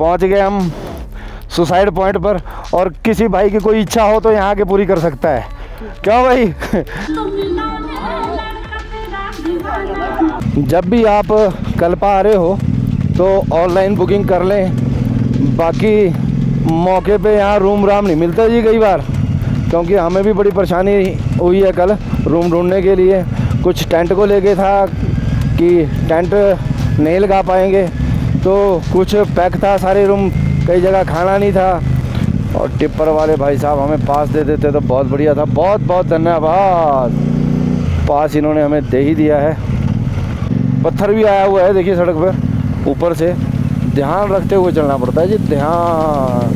पहुंच गए हम सुसाइड पॉइंट पर। और किसी भाई की कोई इच्छा हो तो यहाँ के पूरी कर सकता है, क्यों भाई? जब भी आप कल्पा आ रहे हो तो ऑनलाइन बुकिंग कर लें, बाकी मौके पे यहाँ रूम राम नहीं मिलता जी कई बार, क्योंकि हमें भी बड़ी परेशानी हुई है कल रूम ढूंढने के लिए। कुछ टेंट को लेके था कि टेंट नहीं लगा पाएंगे, तो कुछ पैक था सारे रूम, कई जगह खाना नहीं था। और टिप्पर वाले भाई साहब हमें पास दे देते तो बहुत बढ़िया था। बहुत बहुत धन्यवाद, पास इन्होंने हमें दे ही दिया है। पत्थर भी आया हुआ है देखिए सड़क पर, ऊपर से ध्यान रखते हुए चलना पड़ता है जी, ध्यान।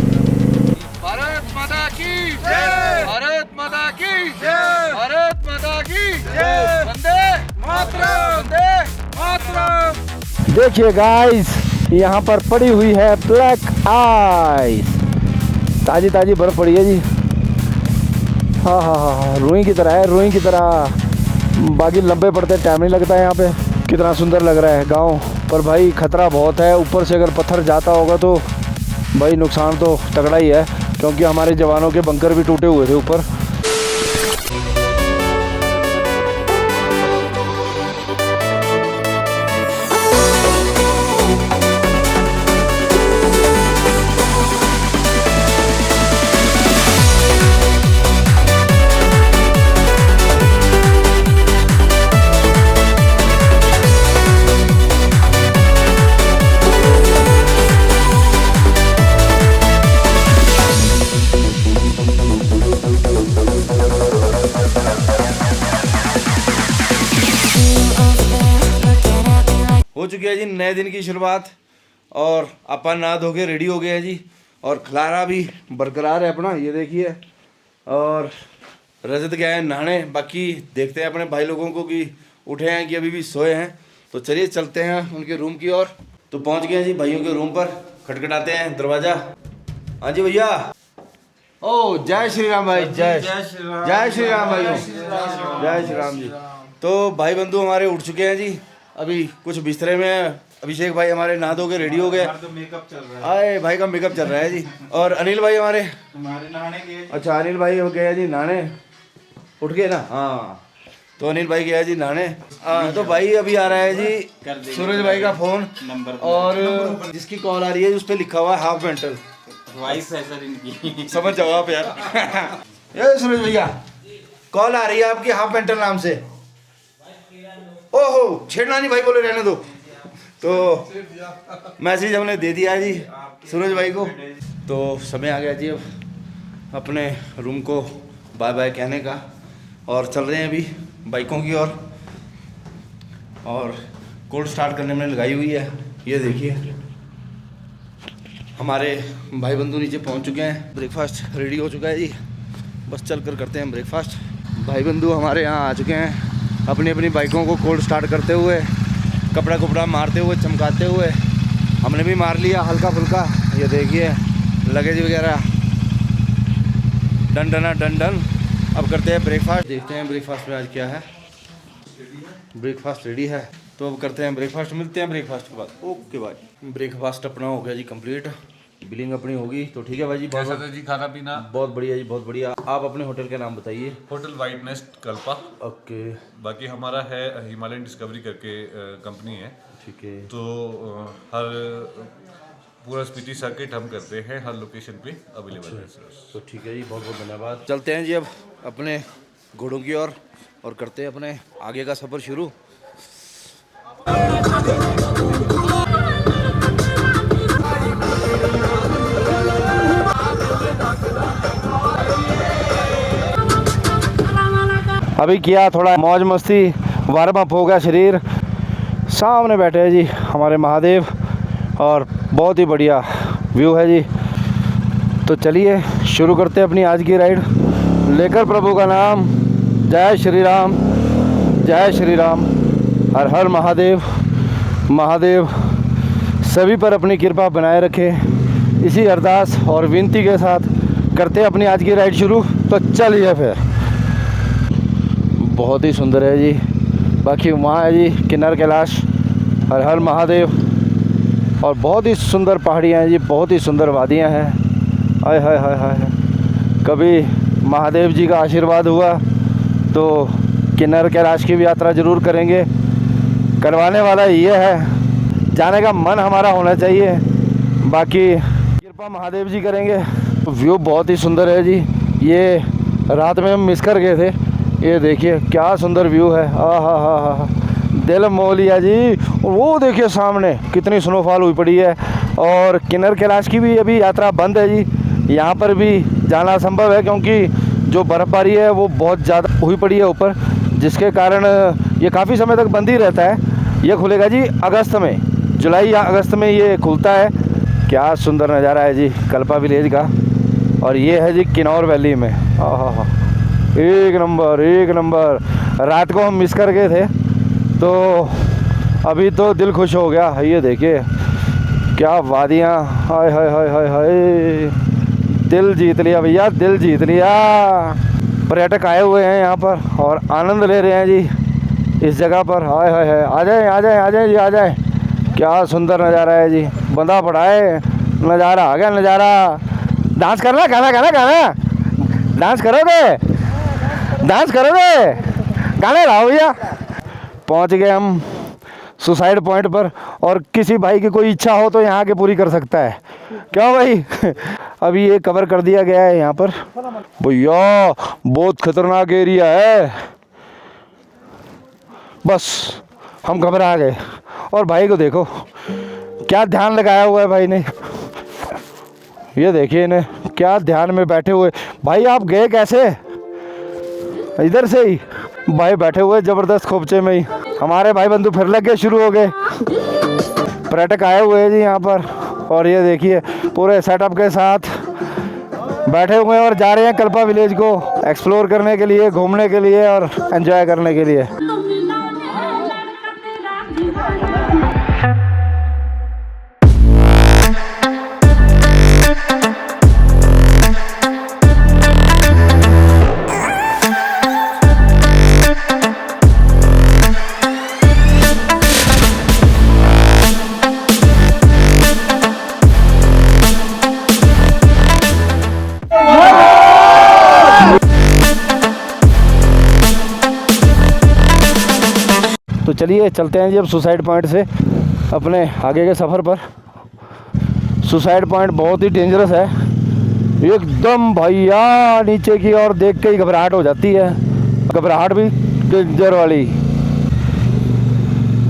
भारत माता की जय, भारत माता की जय, भारत माता की जय, वंदे मातरम, वंदे मातरम। देखिए गाइस, यहाँ पर पड़ी हुई है ब्लैक आइस, ताजी ताजी बर्फ पड़ी है जी। हाँ हाँ हाँ हाँ, रुई की तरह है, रुई की तरह। बाकी लंबे पड़ते टाइम नहीं लगता है यहाँ पे। कितना सुंदर लग रहा है गांव, पर भाई खतरा बहुत है। ऊपर से अगर पत्थर जाता होगा तो भाई नुकसान तो तगड़ा ही है, क्योंकि हमारे जवानों के बंकर भी टूटे हुए थे ऊपर। हो चुकी है जी नए दिन की शुरुआत, और अपन नहा धो के रेडी हो गए हैं जी। और खलारा भी बरकरार है अपना, ये देखिए। और रजत गया है नहाने, बाकी देखते हैं अपने भाई लोगों को कि उठे हैं कि अभी भी सोए हैं। तो चलिए चलते हैं उनके रूम की ओर। तो पहुंच गए हैं जी भाइयों के रूम पर, खटखटाते हैं दरवाज़ा। हाँ जी भैया। ओ जय श्री राम भाई, जय श्री राम, जय श्री राम भाइयों, जय श्री राम जी। तो भाई बंधु हमारे उठ चुके हैं जी, अभी कुछ बिस्तरे में है। अभिषेक भाई हमारे नहा धो के रेडी हो गए, तो मेकअप चल रहा है। आए भाई का मेकअप चल रहा है जी। और अनिल भाई हमारे नहाने गए। अच्छा अनिल भाई हो गया जी नहाने, उठ गए ना? हाँ, तो अनिल भाई गया जी नहाने। हाँ, तो भाई अभी आ रहा है जी सूरज भाई का फोन नंबर, और जिसकी कॉल आ रही है उस पर लिखा हुआ है हाफ मेंटल। वॉइस है सर इनकी, समझ जाओ आप यार। ये सूरज भैया कॉल आ रही है आपकी हाफ मेंटल नाम से। ओहो छेड़ना नहीं भाई, बोले रहने दो। तो मैसेज हमने दे दिया जी सूरज भाई को। तो समय आ गया जी अब अपने रूम को बाय बाय कहने का, और चल रहे हैं अभी बाइकों की ओर। और कोल्ड स्टार्ट करने में लगाई हुई है, ये देखिए। हमारे भाई बंधु नीचे पहुंच चुके हैं, ब्रेकफास्ट रेडी हो चुका है जी, बस चल कर करते हैं ब्रेकफास्ट। भाई बंधु हमारे यहाँ आ चुके हैं अपनी अपनी बाइकों को कोल्ड स्टार्ट करते हुए, कपड़ा कुपड़ा मारते हुए, चमकाते हुए। हमने भी मार लिया हल्का फुल्का, ये देखिए लगेज वगैरह डन डना डन डन। अब करते हैं ब्रेकफास्ट, देखते हैं ब्रेकफास्ट में आज क्या है। ब्रेकफास्ट रेडी है, तो अब करते हैं ब्रेकफास्ट, मिलते हैं ब्रेकफास्ट के बाद। ओके भाई, ब्रेकफास्ट अपना हो गया जी कंप्लीट, बिलिंग अपनी होगी तो ठीक है भाई जी। कैसा था जी खाना पीना? बहुत बढ़िया जी, बहुत बढ़िया। आप अपने होटल का नाम बताइए। Hotel white nest Kalpa. Okay, बाकी हमारा है हिमालयन डिस्कवरी करके कंपनी है, ठीक है। तो हर पूरा स्पीति सर्किट हम करते हैं, हर लोकेशन पे अवेलेबल है सर। तो ठीक है जी, बहुत बहुत धन्यवाद। चलते हैं जी अब अपने घोड़ों की ओर और करते हैं अपने आगे का सफ़र शुरू। अभी किया थोड़ा मौज मस्ती, वार्म अप हो गया शरीर। सामने बैठे हैं जी हमारे महादेव, और बहुत ही बढ़िया व्यू है जी। तो चलिए शुरू करते हैं अपनी आज की राइड, लेकर प्रभु का नाम। जय श्री राम, जय श्री राम, हर हर महादेव। महादेव सभी पर अपनी कृपा बनाए रखे, इसी अरदास और विनती के साथ करते हैं अपनी आज की राइड शुरू। तो चलिए फिर। बहुत ही सुंदर है जी। बाकी वहाँ है जी किन्नर कैलाश, हर हर महादेव। और बहुत ही सुंदर पहाड़ियाँ हैं जी, बहुत ही सुंदर वादियाँ हैं। हाय हाय हाय हाय। कभी महादेव जी का आशीर्वाद हुआ तो किन्नर कैलाश की भी यात्रा ज़रूर करेंगे। करवाने वाला ये है, जाने का मन हमारा होना चाहिए, बाकी कृपा महादेव जी करेंगे। व्यू बहुत ही सुंदर है जी। ये रात में हम मिस कर गए थे। ये देखिए क्या सुंदर व्यू है। हा दिल मोह लिया जी। वो देखिए सामने कितनी स्नोफॉल हुई पड़ी है। और किन्नर कैलाश की भी अभी यात्रा बंद है जी। यहाँ पर भी जाना असंभव है क्योंकि जो बर्फ़बारी है वो बहुत ज़्यादा हुई पड़ी है ऊपर, जिसके कारण ये काफ़ी समय तक बंद ही रहता है। ये खुलेगा जी अगस्त में, जुलाई या अगस्त में ये खुलता है। क्या सुंदर नज़ारा है जी कल्पा विलेज का। और ये है जी किन्नौर वैली में। हाँ, एक नंबर एक नंबर। रात को हम मिस कर गए थे तो अभी तो दिल खुश हो गया। ये देखिए क्या वादियाँ। हाय हाय हाय हाय हाय, दिल जीत लिया भैया, दिल जीत लिया। पर्यटक आए हुए हैं यहाँ पर और आनंद ले रहे हैं जी इस जगह पर। हाय हाय हाय, आ जाए आ जाए आ जाए जी, आ जाए। क्या सुंदर नज़ारा है जी, बंदा पड़ा है, नज़ारा आ गया नज़ारा। डांस करना, गाना गाना गाना, डांस करोगे, डांस करोगे, गाने लाओ भैया। पहुँच गए हम सुसाइड पॉइंट पर। और किसी भाई की कोई इच्छा हो तो यहाँ के पूरी कर सकता है, क्यों भाई? अभी ये कवर कर दिया गया है यहाँ पर भैया, बहुत खतरनाक एरिया है। बस हम घबरा गए। और भाई को देखो क्या ध्यान लगाया हुआ है भाई ने। ये देखिए इन्हें क्या ध्यान में बैठे हुए। भाई आप गए कैसे? इधर से ही भाई बैठे हुए ज़बरदस्त खोपचे में ही। हमारे भाई बंधु फिर लग गए, शुरू हो गए। पर्यटक आए हुए हैं जी यहाँ पर और ये देखिए पूरे सेटअप के साथ बैठे हुए हैं और जा रहे हैं कल्पा विलेज को एक्सप्लोर करने के लिए, घूमने के लिए और एंजॉय करने के लिए। तो चलिए चलते हैं जी अब सुसाइड पॉइंट से अपने आगे के सफ़र पर। सुसाइड पॉइंट बहुत ही डेंजरस है एकदम भैया, नीचे की ओर देख के ही घबराहट हो जाती है, घबराहट भी डेंजर वाली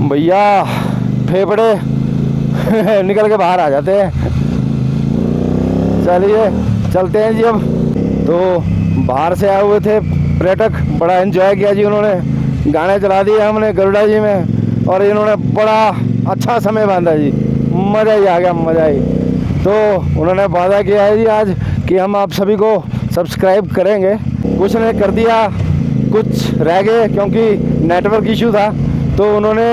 भैया। फेफड़े निकल के बाहर आ जाते हैं। चलिए चलते हैं जी अब। तो बाहर से आए हुए थे पर्यटक, बड़ा एंजॉय किया जी उन्होंने। गाने चला दिए हमने गरुड़ा जी में और इन्होंने बड़ा अच्छा समय बांधा जी, मज़ा ही आ गया, मज़ा ही। तो उन्होंने वादा किया है जी आज कि हम आप सभी को सब्सक्राइब करेंगे। कुछ ने कर दिया, कुछ रह गए क्योंकि नेटवर्क इशू था। तो उन्होंने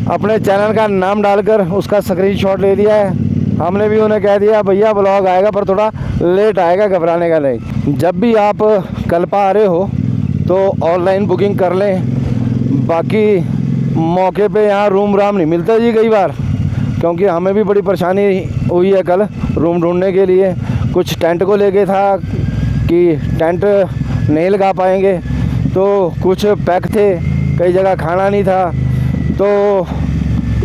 अपने चैनल का नाम डालकर उसका स्क्रीनशॉट ले लिया है। हमने भी उन्हें कह दिया भैया ब्लॉग आएगा पर थोड़ा लेट आएगा, घबराने का नहीं। जब भी आप कल्पा आ रहे हो तो ऑनलाइन बुकिंग कर लें, बाकी मौके पे यहाँ रूम राम नहीं मिलता जी कई बार, क्योंकि हमें भी बड़ी परेशानी हुई है कल रूम ढूंढने के लिए। कुछ टेंट को लेके था कि टेंट नहीं लगा पाएंगे, तो कुछ पैक थे, कई जगह खाना नहीं था। तो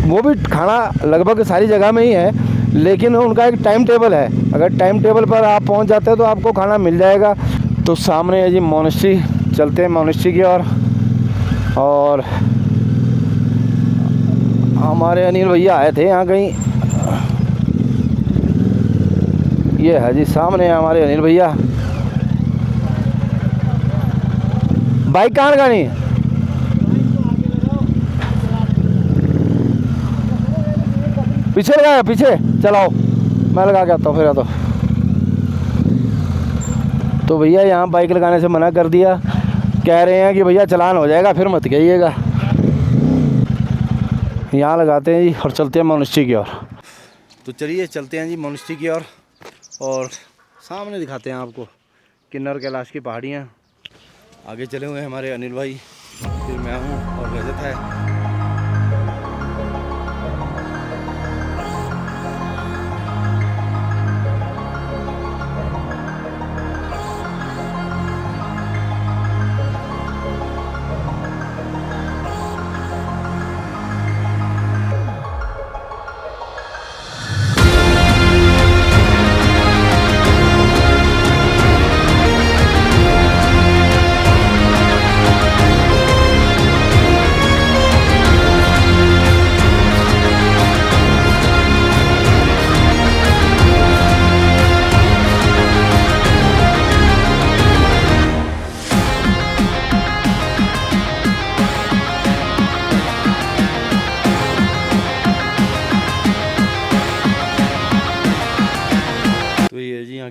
वो भी खाना लगभग सारी जगह में ही है, लेकिन उनका एक टाइम टेबल है। अगर टाइम टेबल पर आप पहुंच जाते हो तो आपको खाना मिल जाएगा। तो सामने है जी मोनेस्ट्री, चलते हैं मोनेस्ट्री की ओर। और हमारे अनिल भैया आए थे यहाँ कहीं, ये है जी सामने हमारे अनिल भैया। बाइक कहाँ लगानी? पीछे लगाया, पीछे चलाओ, मैं लगा के आता हूँ फिर। तो भैया यहाँ बाइक लगाने से मना कर दिया, कह रहे हैं कि भैया चालान हो जाएगा, फिर मत कहिएगा। यहाँ लगाते हैं जी और चलते हैं मोनेस्ट्री की ओर। तो चलिए चलते हैं जी मोनेस्ट्री की ओर और सामने दिखाते हैं आपको किन्नर कैलाश की पहाड़ियाँ। आगे चले हुए हैं हमारे अनिल भाई, फिर मैं हूँ और रजत है।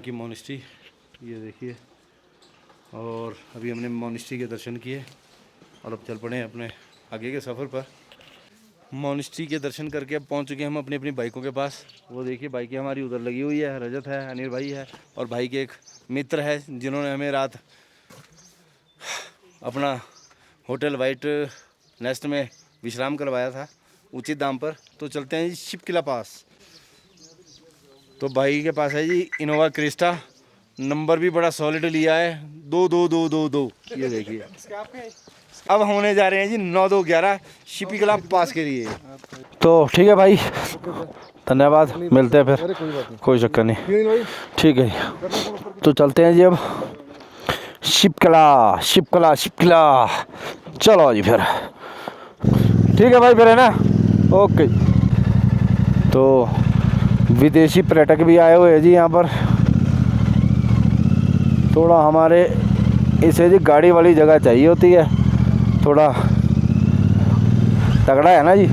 की मोनेस्ट्री, ये देखिए। और अभी हमने मोनेस्ट्री के दर्शन किए और अब चल पड़े हैं अपने आगे के सफ़र पर। मोनेस्ट्री के दर्शन करके अब पहुंच चुके हैं हम अपनी अपनी बाइकों के पास। वो देखिए बाइकें हमारी उधर लगी हुई है, रजत है, अनिल भाई है और भाई के एक मित्र है जिन्होंने हमें रात अपना होटल वाइट नेस्ट में विश्राम करवाया था उचित दाम पर। तो चलते हैं जी शिप किला पास। तो भाई के पास है जी इनोवा क्रिस्टा, नंबर भी बड़ा सॉलिड लिया है 222222। ये देखिए अब होने जा रहे हैं जी 9211 शिप किला पास के लिए। तो ठीक है भाई, धन्यवाद, मिलते हैं फिर, कोई चक्कर नहीं, ठीक है। तो चलते हैं जी अब शिप किला। चलो जी फिर, ठीक है भाई, फिर है ना, ओके। तो विदेशी पर्यटक भी आए हुए हैं जी यहाँ पर। थोड़ा हमारे इसे जी गाड़ी वाली जगह चाहिए होती है, थोड़ा तगड़ा है ना जी।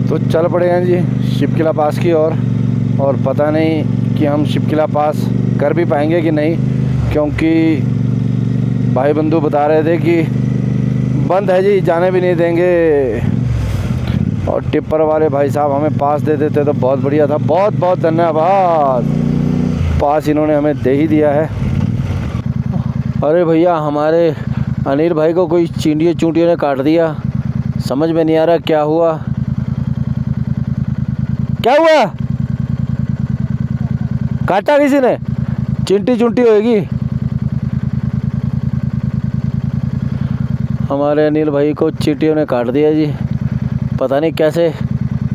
तो चल पड़े हैं जी शिप किला पास की ओर, और पता नहीं कि हम शिप किला पास कर भी पाएंगे कि नहीं, क्योंकि भाई बंधु बता रहे थे कि बंद है जी, जाने भी नहीं देंगे। और टिप्पर वाले भाई साहब हमें पास दे देते तो बहुत बढ़िया था। बहुत बहुत धन्यवाद, पास इन्होंने हमें दे ही दिया है। अरे भैया, हमारे अनिल भाई को कोई चींटियों ने काट दिया, समझ में नहीं आ रहा क्या हुआ। क्या हुआ? काटा किसी ने? चिंटी होएगी। हमारे अनिल भाई को चींटियों ने काट दिया जी, पता नहीं कैसे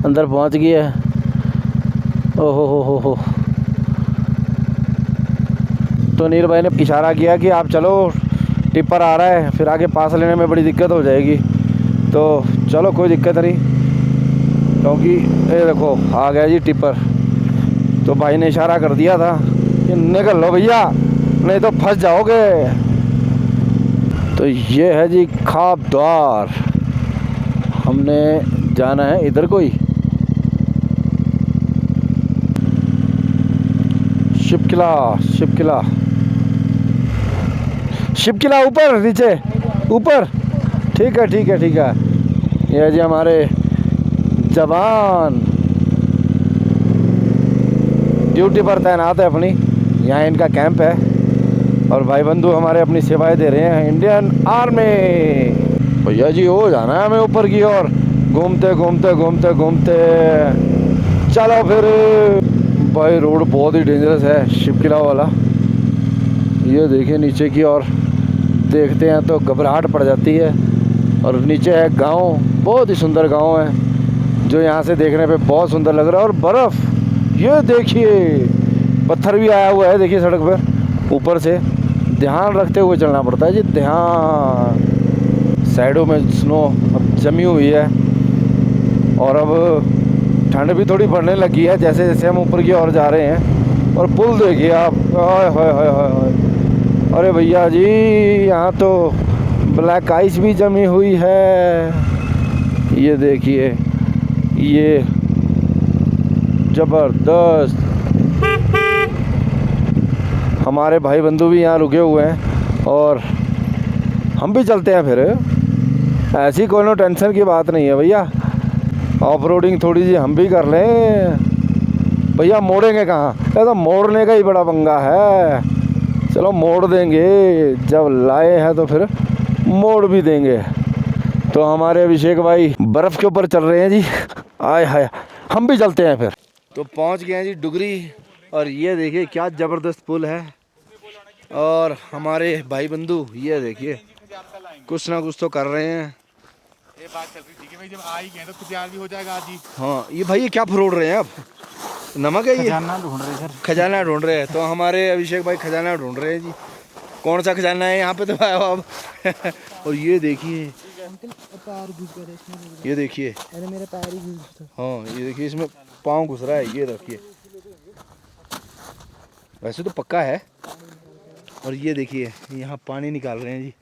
अंदर पहुंच गई है। ओहो हो। तो अनिल भाई ने इशारा किया कि आप चलो, टिप्पर आ रहा है, फिर आगे पास लेने में बड़ी दिक्कत हो जाएगी। तो चलो कोई दिक्कत नहीं, क्योंकि ये देखो आ गया जी टिप्पर। तो भाई ने इशारा कर दिया था कि निकल लो भैया, नहीं तो फंस जाओगे। तो ये है जी खाब द्वार, हमने जाना है इधर कोई। शिप किला ऊपर नीचे ऊपर, ठीक है। ये जी हमारे जवान ड्यूटी पर तैनात है अपनी, यहाँ इनका कैंप है। और भाई बंधु हमारे अपनी सेवाएं दे रहे हैं, इंडियन आर्मी। भैया जी हो जाना है हमें ऊपर की ओर, घूमते चलो फिर। भाई रोड बहुत ही डेंजरस है शिप किला वाला, ये देखिए नीचे की ओर देखते हैं तो घबराहट पड़ जाती है। और नीचे है गांव, बहुत ही सुंदर गांव है, जो यहाँ से देखने पे बहुत सुंदर लग रहा है। और बर्फ़ ये देखिए, पत्थर भी आया हुआ है देखिए सड़क पर ऊपर से। ध्यान रखते हुए चलना पड़ता है जी, ध्यान। साइडों में स्नो अब जमी हुई है और अब ठंड भी थोड़ी बढ़ने लगी है जैसे जैसे हम ऊपर की ओर जा रहे हैं। और पुल देखिए आप, हाय हाय हाय हाय। अरे भैया जी, यहाँ तो ब्लैक आइस भी जमी हुई है। ये देखिए, ये ज़बरदस्त। हमारे भाई बंधु भी यहाँ रुके हुए हैं और हम भी चलते हैं फिर। ऐसी कोई टेंशन की बात नहीं है भैया, ऑफ रोडिंग थोड़ी सी हम भी कर लें। भैया मोड़ेंगे कहाँ, ये तो मोड़ने का ही बड़ा पंगा है। चलो मोड़ देंगे, जब लाए हैं तो फिर मोड़ भी देंगे। तो हमारे अभिषेक भाई बर्फ़ के ऊपर चल रहे हैं जी, आय हाय। हम भी चलते हैं फिर। तो पहुंच गए हैं जी डुगरी, और ये देखिए क्या ज़बरदस्त पुल है। और हमारे भाई बंधु ये देखिए कुछ ना कुछ तो कर रहे हैं। ये बात चल रही थी कि भाई जब आ ही गए तो तैयार भी हो जाएगा आज ही। हाँ, ये भाई ये क्या फरोड़ रहे हैं आप? नमक है ये? खजाना ढूंढ रहे सर। खजाना ढूंढ रहे हैं। तो हमारे अभिषेक भाई खजाना ढूंढ रहे हैं जी। कौन सा खजाना है यहाँ पे तो आया हो आप। और ये देखिए, ये देखिए, अरे मेरा पैर ही घुस। हाँ ये देखिए, इसमें पाँव घुस रहा है। ये देखिए, वैसे तो पक्का है। और ये देखिए यहाँ पानी निकाल रहे हैं जी।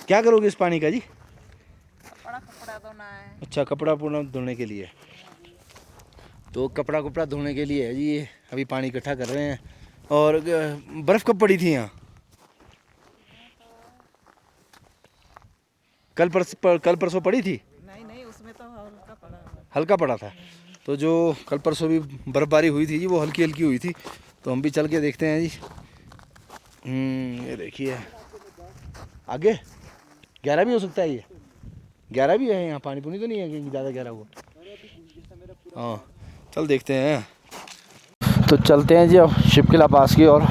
क्या करोगे इस पानी का जी? कपड़ा धोना है। अच्छा, कपड़ा पूरा धोने के लिए। तो कपड़ा धोने के लिए है जी ये। अभी पानी इकट्ठा कर रहे हैं। और बर्फ़ कब पड़ी थी यहाँ? कल परसों पड़ी थी? नहीं उसमें तो हल्का पड़ा था। तो जो कल परसों भी बर्फ़बारी हुई थी जी, वो हल्की हल्की हुई थी। तो हम भी चल के देखते हैं जी। ये देखिए आगे गहरा भी हो सकता है। ये गहरा भी है यहाँ, पानी पुनी तो नहीं है कि ज़्यादा गहरा हुआ। हाँ चल देखते हैं। तो चलते हैं जी अब शिपकिला पास की ओर।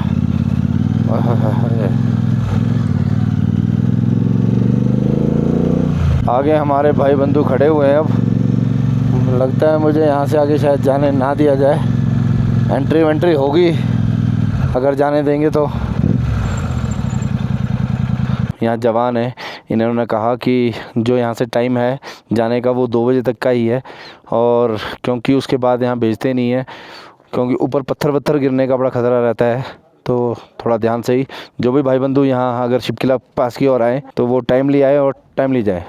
आगे हमारे भाई बंधु खड़े हुए हैं। अब लगता है मुझे यहाँ से आगे शायद जाने ना दिया जाए। एंट्री वेंट्री होगी अगर जाने देंगे तो। यहाँ जवान है, इन्होंने कहा कि जो यहाँ से टाइम है जाने का वो 2 बजे तक का ही है। और क्योंकि उसके बाद यहाँ भेजते नहीं है, क्योंकि ऊपर पत्थर गिरने का बड़ा खतरा रहता है। तो थोड़ा ध्यान से ही जो भी भाई बंधु यहाँ अगर शिपकिला पास की ओर आए तो वो टाइमली आए और टाइमली जाए।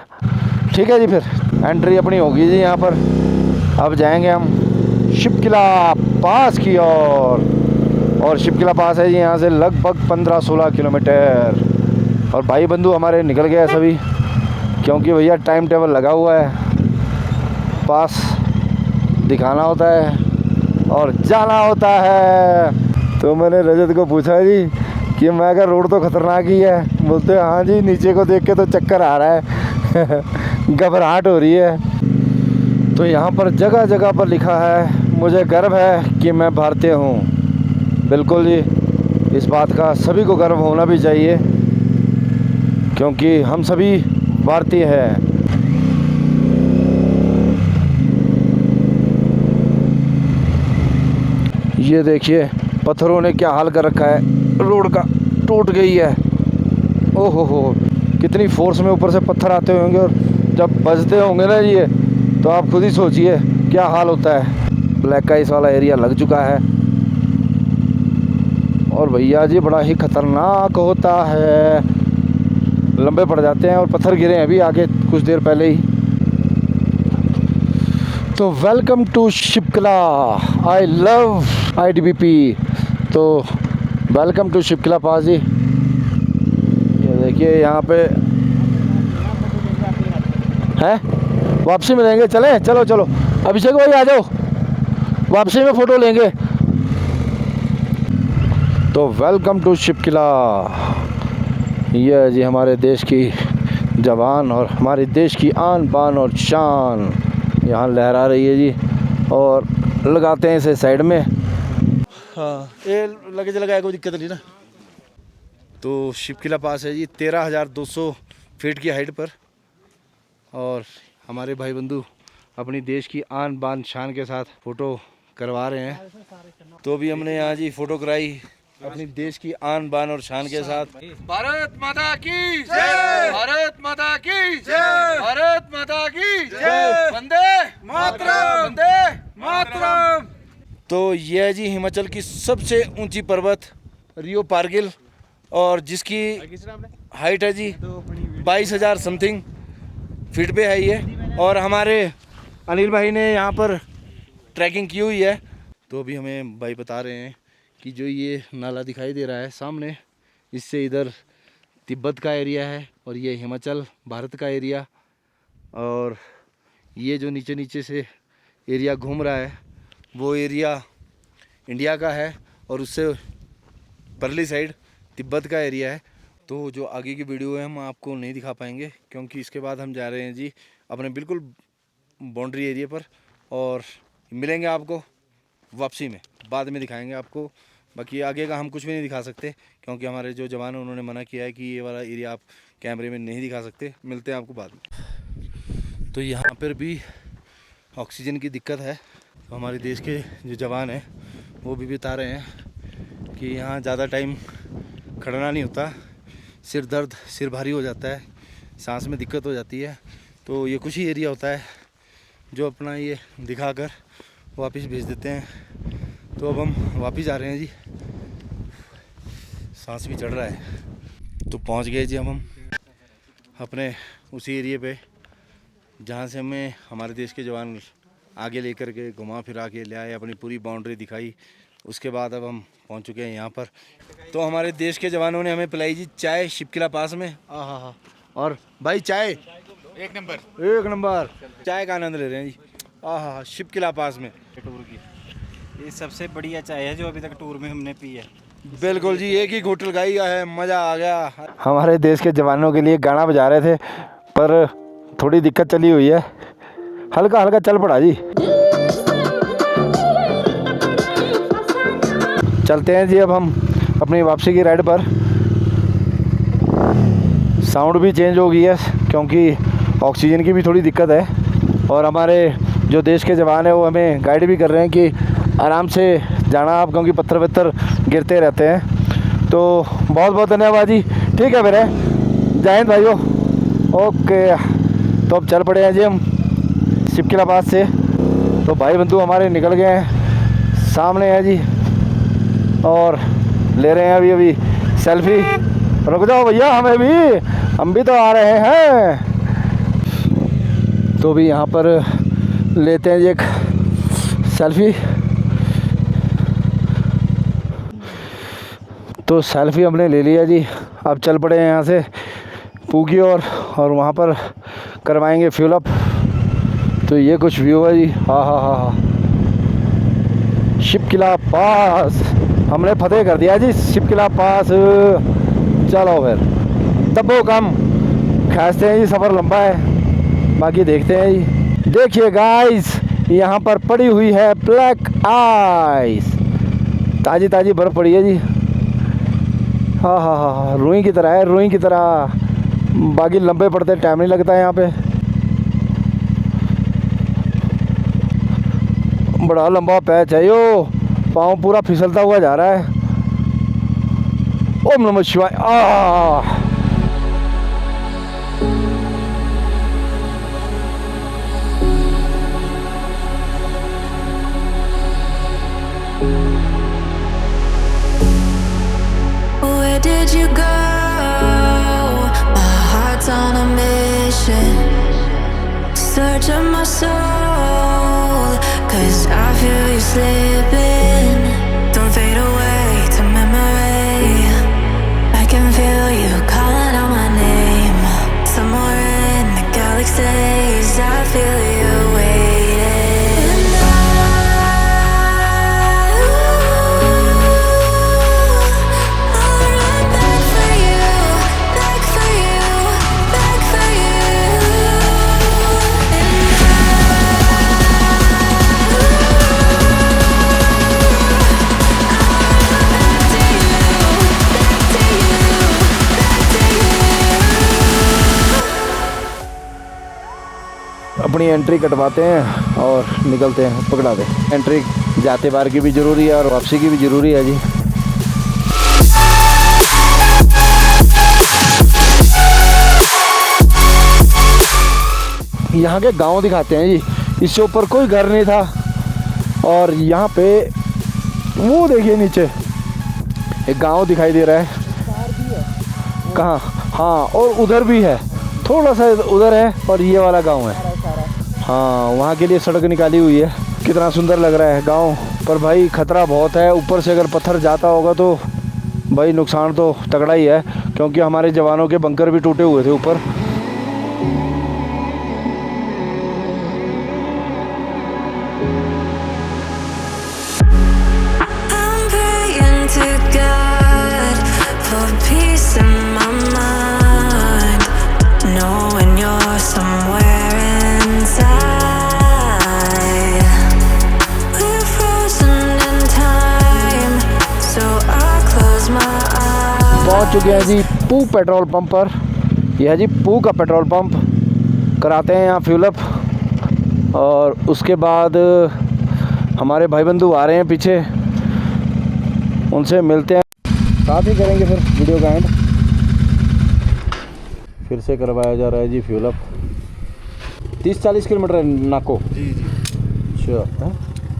ठीक है जी, फिर एंट्री अपनी होगी जी यहाँ पर। अब जाएंगे हम शिपकिला पास की ओर। और शिपकिला पास है जी यहाँ से लगभग 15-16 किलोमीटर। और भाई बंधु हमारे निकल गए सभी, क्योंकि भैया टाइम टेबल लगा हुआ है, पास दिखाना होता है और जाना होता है। तो मैंने रजत को पूछा जी कि मैं अगर रोड तो ख़तरनाक ही है। बोलते हैं हाँ जी, नीचे को देख के तो चक्कर आ रहा है। घबराहट हो रही है। तो यहाँ पर जगह जगह पर लिखा है मुझे गर्व है कि मैं भारतीय हूँ। बिल्कुल जी, इस बात का सभी को गर्व होना भी चाहिए, क्योंकि हम सभी भारतीय हैं। ये देखिए पत्थरों ने क्या हाल कर रखा है, रोड का टूट गई है। ओहो हो, कितनी फोर्स में ऊपर से पत्थर आते होंगे और जब बजते होंगे ना ये, तो आप खुद ही सोचिए क्या हाल होता है। ब्लैक आइस वाला एरिया लग चुका है और भैया जी बड़ा ही खतरनाक होता है। लंबे पड़ जाते हैं और पत्थर गिरे हैं अभी आगे कुछ देर पहले ही। तो welcome to Shipki La, I love IDBP। तो वेलकम टू शिपकिला पास जी। ये देखिए यहाँ पे है, वापसी में लेंगे। चले चलो चलो अभिषेक भाई आ जाओ, वापसी में फ़ोटो लेंगे। तो वेलकम टू शिपकिला। ये है जी हमारे देश की जवान और हमारे देश की आन बान और शान यहाँ लहरा रही है जी। और लगाते हैं इसे साइड में। हाँ ये लगे लगाया, कोई दिक्कत नहीं ना। तो शिपकिला पास है जी 13,200 फीट की हाइट पर। और हमारे भाई बंधु अपनी देश की आन बान शान के साथ फ़ोटो करवा रहे हैं। तो अभी हमने यहाँ जी फ़ोटो कराई अपनी देश की आन बान और शान के साथ। भारत माता की जय, भारत माता की जय, भारत माता की जय, वंदे मातरम, वंदे मातरम। तो यह है जी हिमाचल की सबसे ऊंची पर्वत रियो पारगिल, और जिसकी हाइट है जी 22,000 समथिंग फीट पे है ये। और हमारे अनिल भाई ने यहाँ पर ट्रैकिंग की हुई है। तो अभी हमें भाई बता रहे हैं कि जो ये नाला दिखाई दे रहा है सामने, इससे इधर तिब्बत का एरिया है और ये हिमाचल भारत का एरिया, और ये जो नीचे नीचे से एरिया घूम रहा है वो एरिया इंडिया का है, और उससे परली साइड तिब्बत का एरिया है। तो जो आगे की वीडियो है हम आपको नहीं दिखा पाएंगे, क्योंकि इसके बाद हम जा रहे हैं जी अपने बिल्कुल बाउंड्री एरिया पर, और मिलेंगे आपको वापसी में, बाद में दिखाएंगे आपको। बाकी आगे का हम कुछ भी नहीं दिखा सकते, क्योंकि हमारे जो जवान हैं उन्होंने मना किया है कि ये वाला एरिया आप कैमरे में नहीं दिखा सकते। मिलते हैं आपको बाद में। तो यहाँ पर भी ऑक्सीजन की दिक्कत है। तो हमारे देश के जो जवान हैं वो भी बता रहे हैं कि यहाँ ज़्यादा टाइम खड़ना नहीं होता, सिर दर्द, सिर भारी हो जाता है, सांस में दिक्कत हो जाती है। तो ये कुछ ही एरिया होता है जो अपना ये दिखाकर वापस भेज देते हैं। तो अब हम वापस जा रहे हैं जी, सांस भी चढ़ रहा है। तो पहुंच गए जी हम अपने उसी एरिया पे जहां से हमें हमारे देश के जवान आगे लेकर के घुमा फिरा के ले आए, अपनी पूरी बाउंड्री दिखाई। उसके बाद अब हम पहुंच चुके हैं यहाँ पर। तो हमारे देश के जवानों ने हमें पिलाई जी चाय शिपकिला पास में। हाँ, और भाई चाय एक नंबर, एक नंबर चाय का आनंद ले रहे हैं जी। हाँ, शिपकिला पास में टूर की ये सबसे बढ़िया चाय है जो अभी तक टूर में हमने पी है। बिल्कुल जी, एक ही घूंट लगाई है, मज़ा आ गया। हमारे देश के जवानों के लिए गाना बजा रहे थे, पर थोड़ी दिक्कत चली हुई है, हल्का हल्का चल पड़ा जी। चलते हैं जी अब हम अपनी वापसी की राइड पर। साउंड भी चेंज हो गई है क्योंकि ऑक्सीजन की भी थोड़ी दिक्कत है, और हमारे जो देश के जवान हैं वो हमें गाइड भी कर रहे हैं कि आराम से जाना आप, क्योंकि पत्थर वत्थर गिरते रहते हैं। तो बहुत बहुत धन्यवाद जी। ठीक है मेरे, जय हिंद भाइयों। ओके, तो अब चल पड़े हैं जी हम शिपकिला पास से। तो भाई बंधु हमारे निकल गए हैं, सामने है जी, और ले रहे हैं अभी सेल्फी। रुक जाओ भैया, हम भी तो आ रहे हैं। तो भी यहाँ पर लेते हैं जी एक सेल्फी। तो सेल्फी हमने ले लिया जी। अब चल पड़े हैं यहाँ से पू की ओर, और वहाँ पर करवाएंगे फ्यूल अप। तो ये कुछ व्यू है जी। हाँ, शिपकिला पास हमने फतेह कर दिया जी, शिपकिला पास। चलो फिर दबो कम, खींचते हैं जी, सफ़र लंबा है, बाकी देखते हैं जी। देखिए गाइस, यहाँ पर पड़ी हुई है ब्लैक आइस, ताज़ी ताज़ी बर्फ़ पड़ी है जी। हाँ, रुई की तरह है, रुई की तरह। बाकी लंबे पड़ते टाइम नहीं लगता है यहाँ पे। बड़ा लंबा पैच है यो, पाँव पूरा फिसलता हुआ जा रहा है। ओम नमः शिवाय। Where did you go? My heart's on a mission. Search of my soul, 'cause I feel you slipping. Don't fade away to memory. I can feel you calling out my name. Somewhere in the galaxies, I feel you waiting. And I'll run back for you, back for you, back for you. And अपनी entry कटवाते हैं और निकलते हैं, पकड़ा दे। Entry जाते बार की भी ज़रूरी है और वापसी की भी ज़रूरी है जी। यहाँ के गांव दिखाते हैं जी। इससे ऊपर कोई घर नहीं था और यहाँ पे वो देखिए नीचे एक गांव दिखाई दे रहा है। कहाँ? हाँ, और उधर भी है, थोड़ा सा उधर है और ये वाला गांव है। हाँ, वहाँ के लिए सड़क निकाली हुई है। कितना सुंदर लग रहा है गांव, पर भाई खतरा बहुत है। ऊपर से अगर पत्थर जाता होगा तो भाई नुकसान तो तगड़ा ही है, क्योंकि हमारे जवानों के बंकर भी टूटे हुए थे ऊपर। I'm praying to God for peace in my mind, knowing you're somewhere inside. We're frozen in time, so I close my eyes. पहुँच चुके हैं जी पू पेट्रोल पंप पर। यह है जी पू का पेट्रोल पंप। कराते हैं यहाँ फ्यूल अप और उसके बाद हमारे भाई बंधु आ रहे हैं पीछे, उनसे मिलते हैं, साथ ही करेंगे फिर वीडियो का एंड। फिर से करवाया जा रहा है जी फ्यूल अप। 30-40 किलोमीटर है नाको जी। अच्छा,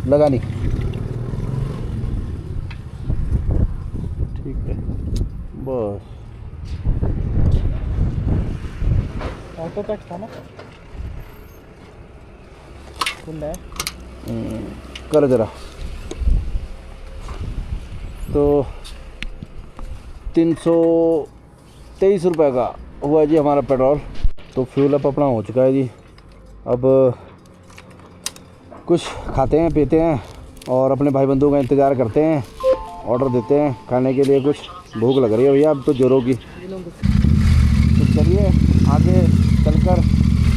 लगा नहीं, ठीक है बस। ऑटो कट था ना, खुला है कर जरा। तो 323 रुपये का हुआ जी हमारा पेट्रोल। तो फ्यूल अप अपना हो चुका है जी। अब कुछ खाते हैं पीते हैं और अपने भाई बंधुओं का इंतज़ार करते हैं, ऑर्डर देते हैं खाने के लिए। कुछ भूख लग रही है भैया अब तो जोरों की। तो चलिए आगे चलकर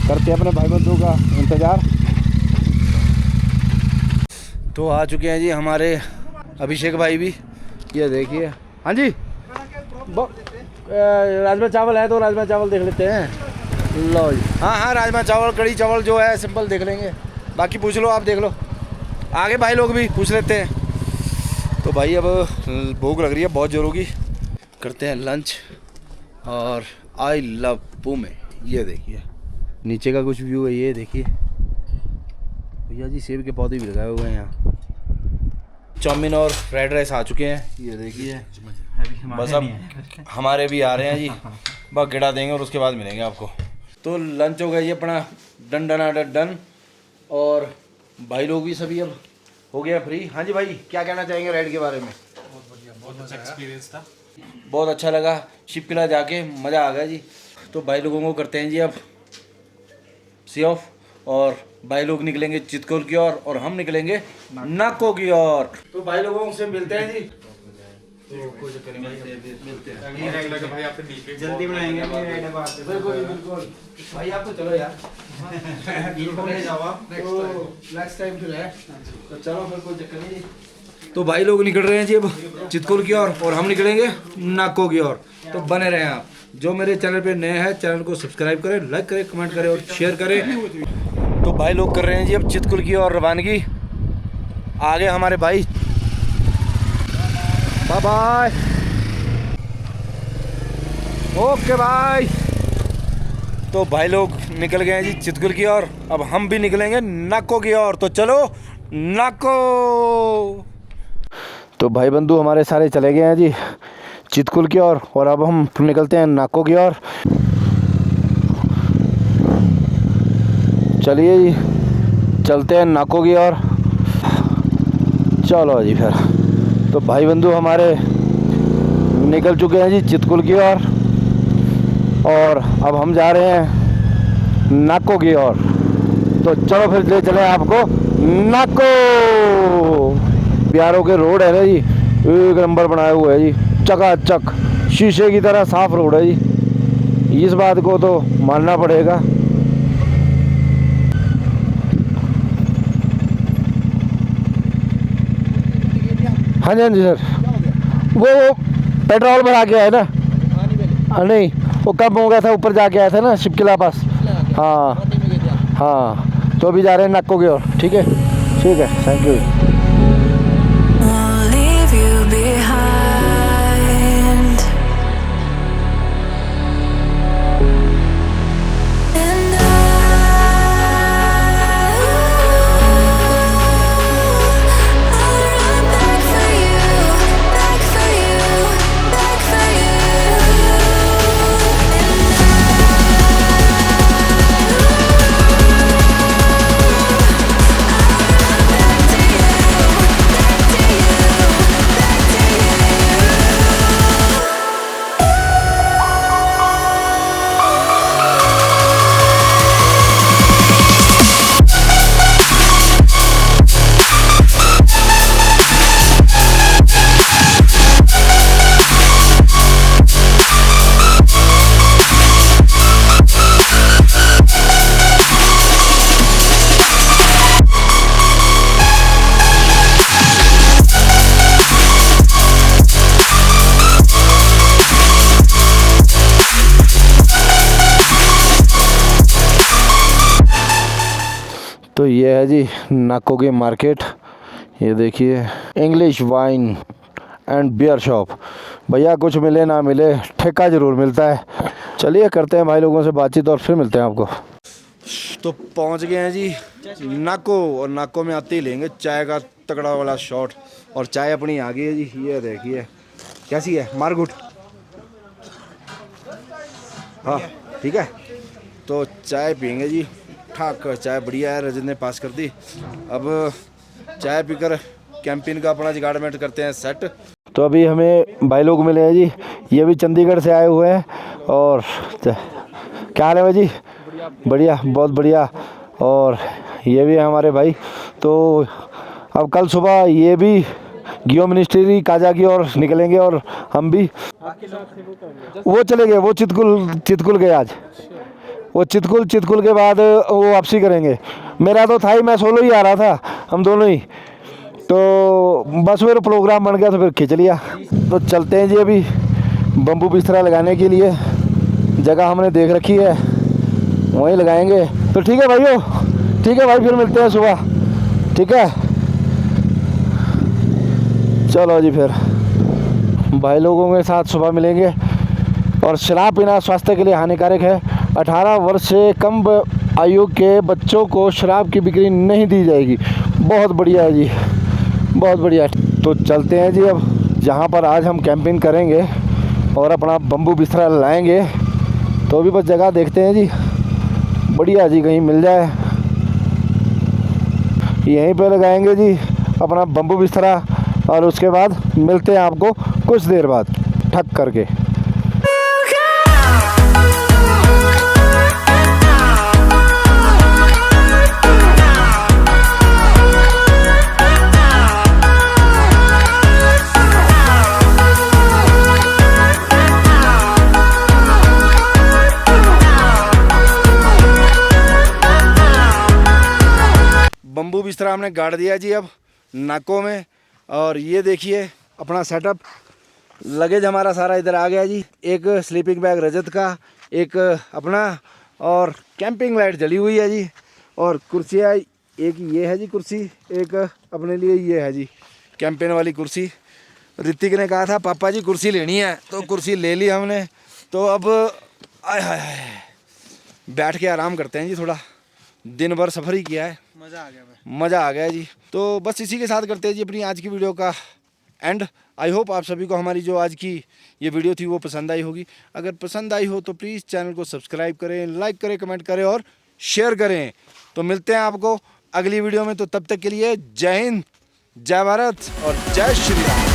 करते हैं अपने भाई बंधुओं का इंतज़ार। तो आ चुके हैं जी हमारे अभिषेक भाई भी, ये देखिए। हाँ जी, राजमा चावल है तो राजमा चावल देख लेते हैं। लो जी, हाँ राजमा चावल, कढ़ी चावल जो है सिंपल देख लेंगे, बाकी पूछ लो, आप देख लो। आगे भाई लोग भी पूछ लेते हैं। तो भाई अब भूख लग रही है बहुत जोरों की, करते हैं लंच। और आई लव पू में ये देखिए नीचे का कुछ व्यू है, ये देखिए भैया जी सेब के पौधे भी लगाए हुए हैं यहाँ। चाउमीन और फ्राइड राइस आ चुके हैं, ये देखिए। बस अब हमारे भी आ रहे हैं जी, बस गिरा देंगे और उसके बाद मिलेंगे आपको। तो लंच हो गया जी अपना डन डन डन, और भाई लोग भी सभी अब हो गया फ्री। हाँ जी भाई, क्या कहना चाहेंगे राइड के बारे में? बहुत अच्छा एक्सपीरियंस था, बहुत अच्छा लगा, शिप किला जाके मज़ा आ गया जी। तो भाई लोगों को करते हैं जी अब सी ऑफ, और भाई लोग निकलेंगे चितकोल की ओर और हम निकलेंगे नाको की ओर। तो भाई लोगों से मिलते हैं जी। तो कोई चक्कर नहीं भाई, मिलते हैं भाई आपसे मिलके जल्दी बनाएंगे। बिल्कुल भाई, आप तो चलो यार नेक्स्ट टाइम फिर है, तो चलो फिर कोई चक्कर नहीं। तो भाई लोग निकल रहे हैं जी अब चितकोल की ओर और हम निकलेंगे नाको की ओर। तो बने रहें आप। जो मेरे चैनल पे नए हैं चैनल को सब्सक्राइब करें, लाइक करें, कमेंट करें और शेयर करें। तो भाई लोग कर रहे हैं जी अब चितकुल की ओर रवानगी। आगे हमारे भाई, बाय बाय, ओके बाय। तो भाई लोग निकल गए हैं जी चितकुल की ओर, अब हम भी निकलेंगे नाको की ओर। तो चलो नाको। तो भाई बंधु हमारे सारे चले गए हैं जी चितकुल की ओर और अब हम निकलते हैं नाको की ओर। चलिए जी चलते हैं नाको की ओर। चलो जी फिर। तो भाई बंधु हमारे निकल चुके हैं जी चितकुल की ओर और अब हम जा रहे हैं नाको की ओर। तो चलो फिर ले चले आपको नाको। बिहारों के रोड है ना जी, एक नंबर बनाया हुआ है जी, चकाचक शीशे की तरह साफ रोड है जी, इस बात को तो मानना पड़ेगा। हाँ जी हाँ जी सर, वो पेट्रोल भरा के आया ना? नहीं, वो कब हो गया था, ऊपर जाके आया था ना शिप किला पास। हाँ हाँ तो अभी जा रहे हैं नाको की ओर। ठीक है, ठीक है, thank you. Won't leave you behind. And I'll run back for you, back for you, back for you. तो ये है जी नाको की मार्केट। ये देखिए, English wine and beer shop. भैया कुछ मिले ना मिले, ठेका ज़रूर मिलता है। चलिए करते हैं भाई लोगों से बातचीत और फिर मिलते हैं आपको। तो पहुंच गए हैं जी नाको, और नाको में आते ही लेंगे चाय का तगड़ा वाला शॉट। और चाय अपनी आ गई है जी, ये देखिए कैसी है, मारगुट। हाँ ठीक है, तो चाय पियेंगे जी, ठाक चाय बढ़िया है, रजत ने पास कर दी। अब चाय पीकर कैंपिंग का अपना जुगाड़मेंट करते हैं सेट। तो अभी हमें भाई लोग मिले हैं जी, ये भी चंडीगढ़ से आए हुए हैं। और क्या हाल है भाई जी? बढ़िया, बहुत बढ़िया। और ये भी है हमारे भाई। तो अब कल सुबह ये भी गियो मिनिस्ट्री काजा की ओर निकलेंगे, और हम भी। वो चले गए, वो चितकुल गए आज। वो चितकुल के बाद वो वापसी करेंगे। मेरा तो था ही, मैं सोलो ही आ रहा था, हम दोनों ही। तो बस मेरा प्रोग्राम बन गया तो फिर खींच लिया। तो चलते हैं जी अभी बम्बू बिस्तरा लगाने के लिए। जगह हमने देख रखी है, वहीं लगाएंगे। तो ठीक है भाइयों, ठीक है भाई, फिर मिलते हैं सुबह। ठीक है, चलो जी, फिर भाई लोगों के साथ सुबह मिलेंगे। और शराब पीना स्वास्थ्य के लिए हानिकारक है। 18 वर्ष से कम आयु के बच्चों को शराब की बिक्री नहीं दी जाएगी। बहुत बढ़िया है जी, बहुत बढ़िया। तो चलते हैं जी अब जहाँ पर आज हम कैंपिंग करेंगे और अपना बम्बू बिस्तरा लाएंगे। तो अभी बस जगह देखते हैं जी, बढ़िया जी, कहीं मिल जाए यहीं पे लगाएंगे जी अपना बम्बू बिस्तरा। और उसके बाद मिलते हैं आपको कुछ देर बाद ठक करके। बम्बू बिस्तरा हमने गाड़ दिया जी अब नाको में। और ये देखिए अपना सेटअप, लगेज हमारा सारा इधर आ गया जी। एक स्लीपिंग बैग रजत का, एक अपना, और कैंपिंग लाइट जली हुई है जी। और कुर्सियाँ, एक ये है जी कुर्सी, एक अपने लिए ये है जी कैंपेन वाली कुर्सी। ऋतिक ने कहा था पापा जी कुर्सी लेनी है, तो कुर्सी ले ली हमने। तो अब आय हाय हाय बैठ के आराम करते हैं जी, थोड़ा दिन भर सफ़र ही किया है, मज़ा आ गया जी। तो बस इसी के साथ करते हैं जी अपनी आज की वीडियो का एंड। आई होप आप सभी को हमारी जो आज की ये वीडियो थी वो पसंद आई होगी। अगर पसंद आई हो तो प्लीज़ चैनल को सब्सक्राइब करें, लाइक करें, कमेंट करें और शेयर करें। तो मिलते हैं आपको अगली वीडियो में। तो तब तक के लिए जय हिंद, जय भारत और जय श्री राम।